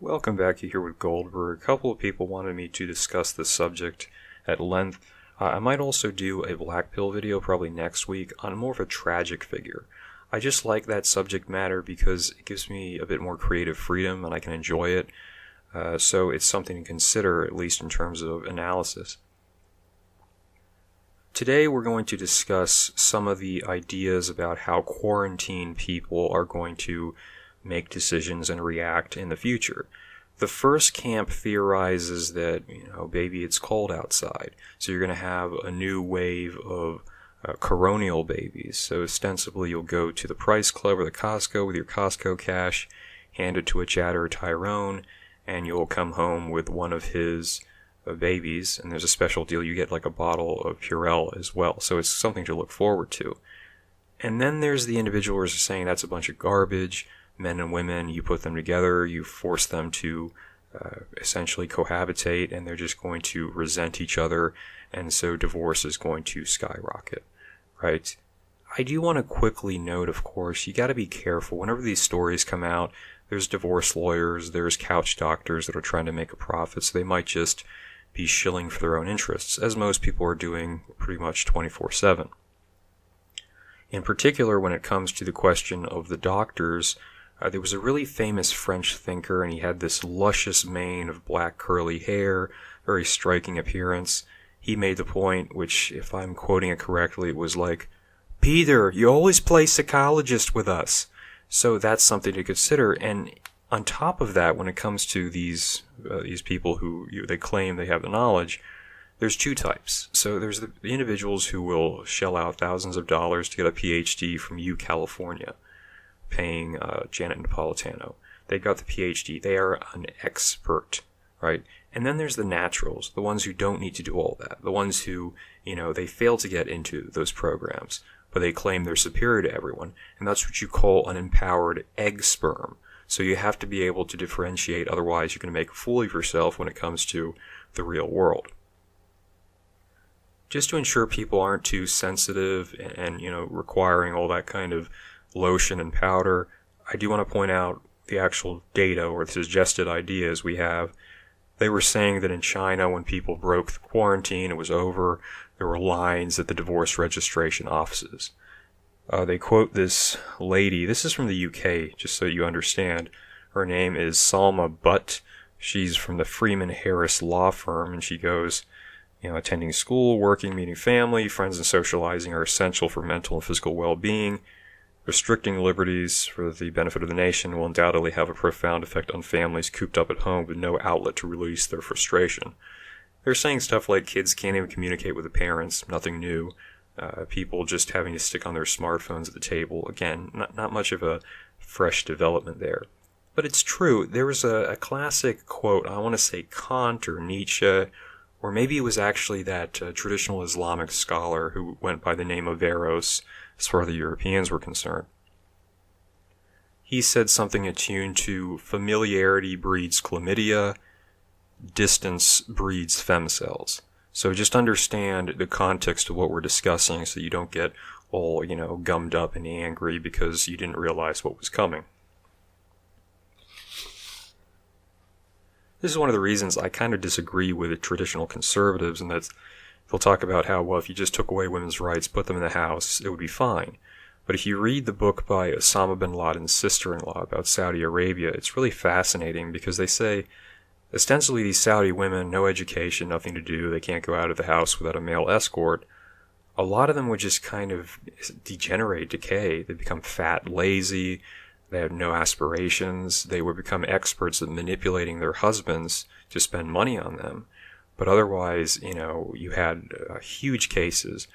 Welcome back. You're here with Goldberg. A couple of people wanted me to discuss this subject at length. I might also do a black pill video probably next week on more of a tragic figure. I just like that subject matter because it gives me a bit more creative freedom and I can enjoy it. So it's something to consider, at least in terms of analysis. Today we're going to discuss some of the ideas about how quarantined people are going to make decisions and react in the future. The first camp theorizes that, maybe it's cold outside, so you're going to have a new wave of coronial babies. So ostensibly you'll go to the Price Club or the Costco with your Costco cash, hand it to a Chad or a Tyrone, and you'll come home with one of his babies, and there's a special deal. You get like a bottle of Purell as well, so it's something to look forward to. And then there's the individuals who are saying that's a bunch of garbage. Men and women, you put them together, you force them to essentially cohabitate, and they're just going to resent each other, and so divorce is going to skyrocket, right? I do want to quickly note, of course, you got to be careful. Whenever these stories come out, there's divorce lawyers, there's couch doctors that are trying to make a profit, so they might just be shilling for their own interests, as most people are doing pretty much 24/7. In particular, when it comes to the question of the doctors, there was a really famous French thinker, and he had this luscious mane of black curly hair, very striking appearance. He made the point, which, if I'm quoting it correctly, it was like, "Peter, you always play psychologist with us." So that's something to consider. And on top of that, when it comes to these people who they claim they have the knowledge, there's two types. So there's the individuals who will shell out thousands of dollars to get a PhD from California, paying Janet Napolitano. They got the PhD. They are an expert, right? And then there's the naturals, the ones who don't need to do all that, the ones who, they fail to get into those programs, but they claim they're superior to everyone, and that's what you call an empowered egg sperm. So you have to be able to differentiate, otherwise you're going to make a fool of yourself when it comes to the real world. Just to ensure people aren't too sensitive and requiring all that kind of lotion and powder, I do want to point out the actual data or the suggested ideas we have. They were saying that in China, when people broke the quarantine, it was over, there were lines at the divorce registration offices. They quote this lady. This is from the UK, just so you understand. Her name is Salma Butt. She's from the Freeman Harris law firm, and she goes, attending school, working, meeting family, friends, and socializing are essential for mental and physical well-being. Restricting liberties for the benefit of the nation will undoubtedly have a profound effect on families cooped up at home with no outlet to release their frustration. They're saying stuff like kids can't even communicate with the parents, nothing new. People just having to stick on their smartphones at the table. Again, not much of a fresh development there. But it's true. There was a classic quote, I want to say Kant or Nietzsche, or maybe it was actually that traditional Islamic scholar who went by the name of Averroes, as far as the Europeans were concerned. He said something attuned to familiarity breeds chlamydia, distance breeds femcells. So just understand the context of what we're discussing so you don't get all, gummed up and angry because you didn't realize what was coming. This is one of the reasons I kind of disagree with the traditional conservatives, and that's they'll talk about how, well, if you just took away women's rights, put them in the house, it would be fine. But if you read the book by Osama bin Laden's sister-in-law about Saudi Arabia, it's really fascinating because they say, ostensibly these Saudi women, no education, nothing to do, they can't go out of the house without a male escort. A lot of them would just kind of degenerate, decay. They become fat, lazy, they have no aspirations, they would become experts at manipulating their husbands to spend money on them. But otherwise, you had huge cases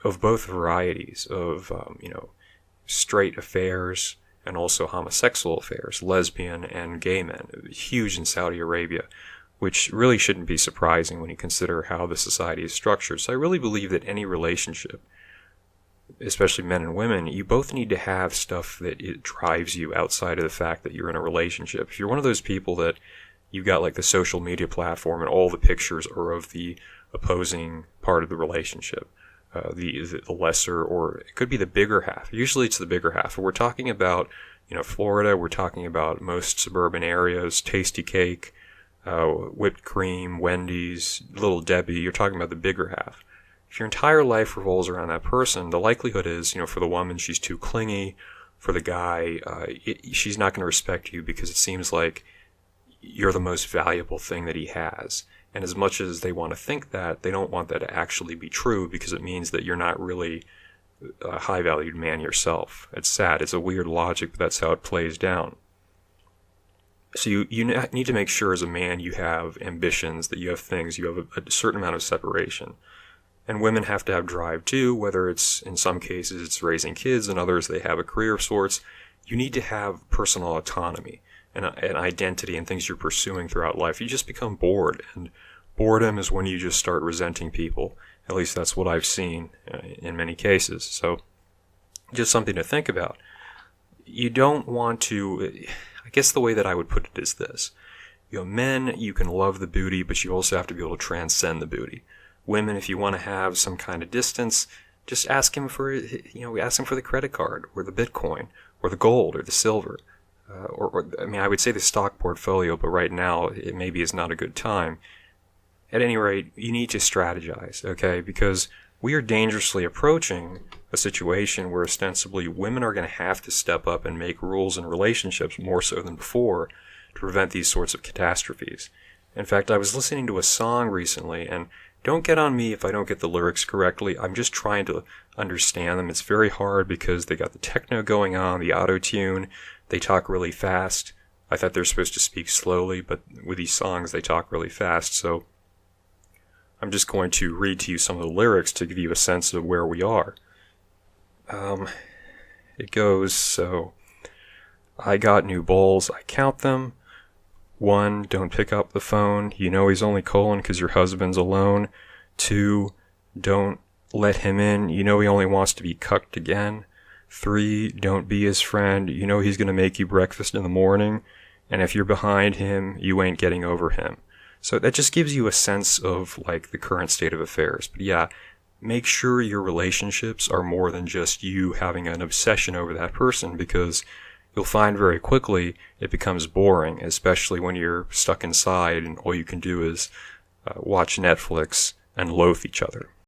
of both varieties of, straight affairs and also homosexual affairs, lesbian and gay men. Huge in Saudi Arabia, which really shouldn't be surprising when you consider how the society is structured. So I really believe that any relationship, especially men and women, you both need to have stuff that it drives you outside of the fact that you're in a relationship. If you're one of those people that you've got like the social media platform and all the pictures are of the opposing part of the relationship, the lesser, or it could be the bigger half. Usually it's the bigger half. We're talking about Florida, we're talking about most suburban areas, Tasty Cake, whipped cream, Wendy's, Little Debbie. You're talking about the bigger half. If your entire life revolves around that person, the likelihood is, for the woman, she's too clingy. For the guy, she's not going to respect you because it seems like you're the most valuable thing that he has. And as much as they want to think that, they don't want that to actually be true because it means that you're not really a high-valued man yourself. It's sad. It's a weird logic, but that's how it plays down. So you need to make sure as a man you have ambitions, that you have things, you have a certain amount of separation. And women have to have drive too, whether it's, in some cases, it's raising kids, and others they have a career of sorts. You need to have personal autonomy and identity and things you're pursuing throughout life. You just become bored, and boredom is when you just start resenting people. At least that's what I've seen in many cases. So just something to think about. You don't want to, I guess the way that I would put it is this. Men, you can love the booty, but you also have to be able to transcend the booty. Women, if you want to have some kind of distance, just ask him for, ask him for the credit card, or the Bitcoin, or the gold, or the silver. I would say the stock portfolio, but right now it maybe is not a good time. At any rate, you need to strategize, okay? Because we are dangerously approaching a situation where ostensibly women are going to have to step up and make rules in relationships more so than before to prevent these sorts of catastrophes. In fact, I was listening to a song recently, and don't get on me if I don't get the lyrics correctly. I'm just trying to understand them. It's very hard because they got the techno going on, the auto-tune. They talk really fast. I thought they're supposed to speak slowly, but with these songs they talk really fast. So I'm just going to read to you some of the lyrics to give you a sense of where we are. It goes, so, I got new bowls, I count them. 1, don't pick up the phone. He's only calling 'cause your husband's alone. 2, don't let him in. He only wants to be cucked again. 3, don't be his friend. He's going to make you breakfast in the morning. And if you're behind him, you ain't getting over him. So that just gives you a sense of, the current state of affairs. But yeah, make sure your relationships are more than just you having an obsession over that person, because you'll find very quickly it becomes boring, especially when you're stuck inside and all you can do is watch Netflix and loathe each other.